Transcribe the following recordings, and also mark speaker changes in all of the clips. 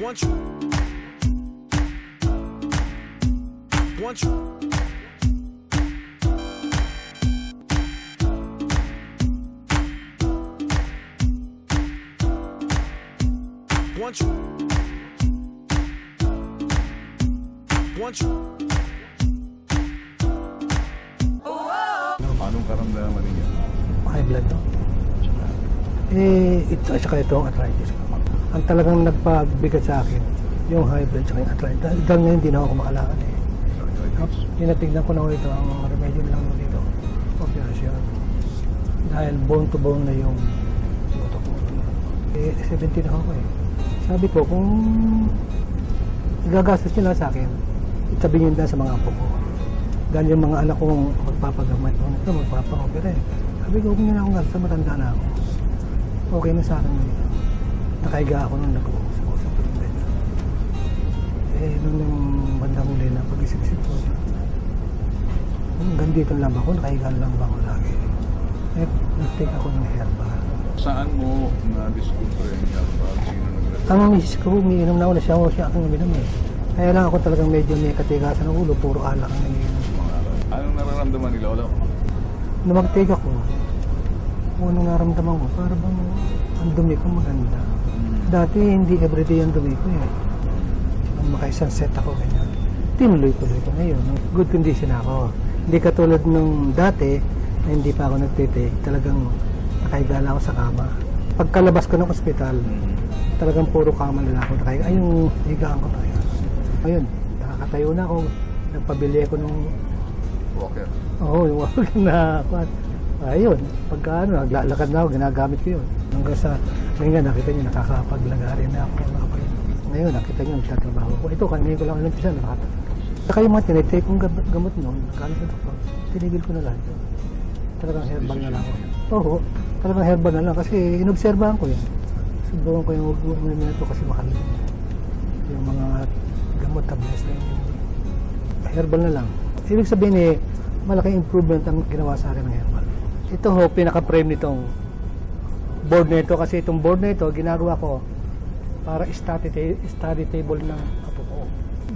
Speaker 1: Once you Once you Once you Once you
Speaker 2: Anong karamdaman ninyo?
Speaker 3: High blood to. Ito, at saka ito ang arthritis. Ang talagang nagpabigat sa akin, yung high blood at arthritis. Dahil ngayon hindi na ako makalakad eh. Tinatignan ko na ko ito, ang remedyo lang dito, operasyon. Dahil bone to bone na yung utak ko. 17 na ako eh. Sabi ko, kung gagastos nyo lang sa akin, itabi nyo na sa mga apo ko. Dahil yung mga anak kong magpapagamit ko, ito magpapakopera eh. Sabi ko, huwag nyo na akong gastos, matanda na ako. Okay na sa akin dito. Nakaiga ako nung nag-uusap ko sa pagkakas. Nung yung bandang huli na pag-isip-isip ko, hanggang dito lang ba ako, nakaiga lang ba ako lagi. Nag-take ako ng herbal.
Speaker 2: Saan mo na-discover yung herbal? Sino nag-refer?
Speaker 3: Ang misis ko, umiinom na ako na siya aking uminom eh. Kaya lang ako talagang medyo may katigasan ng ulo, puro alak ang nangiinom.
Speaker 2: Anong nararamdaman ni Lolo?
Speaker 3: Nung mag-take ako, unang naramdaman ko, parang ang dumi ko maganda. Dati hindi everyday ang dumi ko eh. Nung makaisang set ako ganyan. Tinuloy-tuloy ko ngayon. Good condition ako. Hindi katulad nung dati na hindi pa ako nagtitake. Talagang nakahiga lang ako sa kama. Pagkalabas ko ng ospital, talagang puro kama na ako nakahiga. Ay, yung higaan ko talaga. Ayun, nakakatayo na ako. Nagpabili ako nung
Speaker 2: Walker.
Speaker 3: Oo, yung walker na ayun, pagka naglalakad na ako, ginagamit ko yun. Hanggang sa, ngayon nakita nyo, nakakapaglagari na ako. Ngayon, nakita nyo, nagtatrabaho ko. Ito, kanina ko lang umpisa, nakatatrabaho. Saka yung mga tinitake kong gamot noon, nakalit na ito, tinigil ko na lang. Talagang herbal na lang ako. Oo, talagang herbal na lang kasi inobserbahan ko yun. Subukan ko yung uminom na ito kasi mahal. Yung mga gamot, tablets na yun. Herbal na lang. Ibig sabihin malaking improvement ang ginawa sa akin ng herbal. Ito ho, pinaka-frame nitong board na ito kasi itong board na ito, ginagawa ko para study table ng apo ko.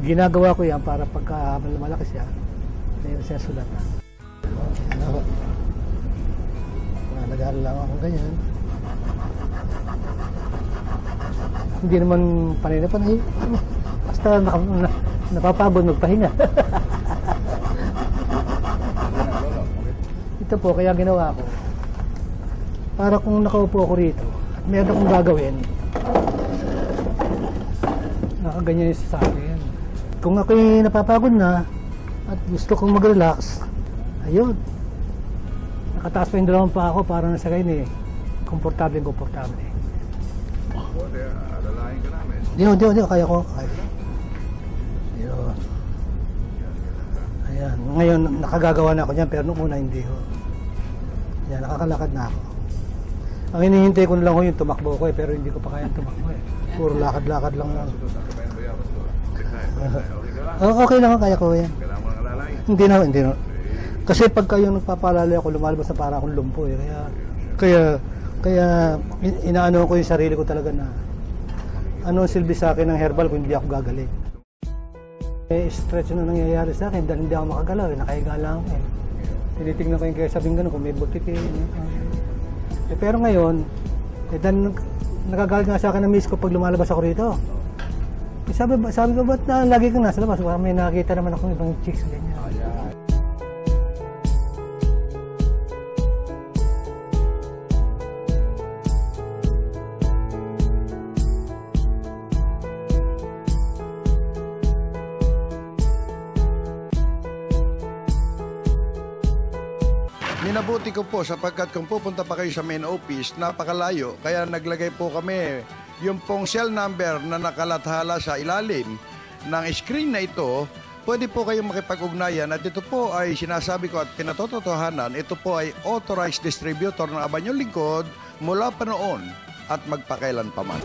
Speaker 3: Ginagawa ko yan para pagka malaki siya, mayroon siya sulatan. Nag-aaral lang ako ganyan. Hindi naman panay na panay. Basta napapagod magpahinga. Ito po, kaya ginawa ko. Para kung nakaupo ako rito, at meron akong gagawin, nakaganyan yung sa akin. Kung ako'y napapagod na, at gusto kong mag-relax, ayun. Nakataas pa yung dalawang pa ako para nasa kayo komportable.
Speaker 2: Buti, alalahin ka namin.
Speaker 3: Hindi, kaya ko. Ayun. Ayan. Ngayon, nakagagawa na ako dyan, pero nung una hindi ko. Yan, nakakalakad na ako. Ang hinihintay ko na lang yung tumakbo ko pero hindi ko pa kaya tumakbo Puro lakad-lakad lang lang. Okay lang, kaya ko yan.
Speaker 2: Kailangan mo ng alalahin.
Speaker 3: Hindi na. Kasi pagka yung nagpapalala ako, lumalabas na para akong lumpo Kaya inaano ko yung sarili ko talaga na ano ang silbi sa akin ng herbal kung hindi ako gagaling. Stretch na nangyayari sa akin dahil hindi ako makagalaw nakahiga lang ako Tinitignan ko yung kaya sabing gano'n kung may butik pero ngayon, dahil nagagalit nga sa akin ng miss ko pag lumalabas ako rito. Sabi ko, ba't lagi kang nasa labas? May nakakita naman akong ibang chicks ganyan.
Speaker 4: Minabuti ko po sapagkat kung pupunta pa kayo sa main office, napakalayo. Kaya naglagay po kami yung pong cell number na nakalathala sa ilalim ng screen na ito. Pwede po kayong makipag-ugnayan at ito po ay sinasabi ko at pinatotohanan. Ito po ay authorized distributor ng Abanyong Lingkod mula pa noon at magpakailan pa man.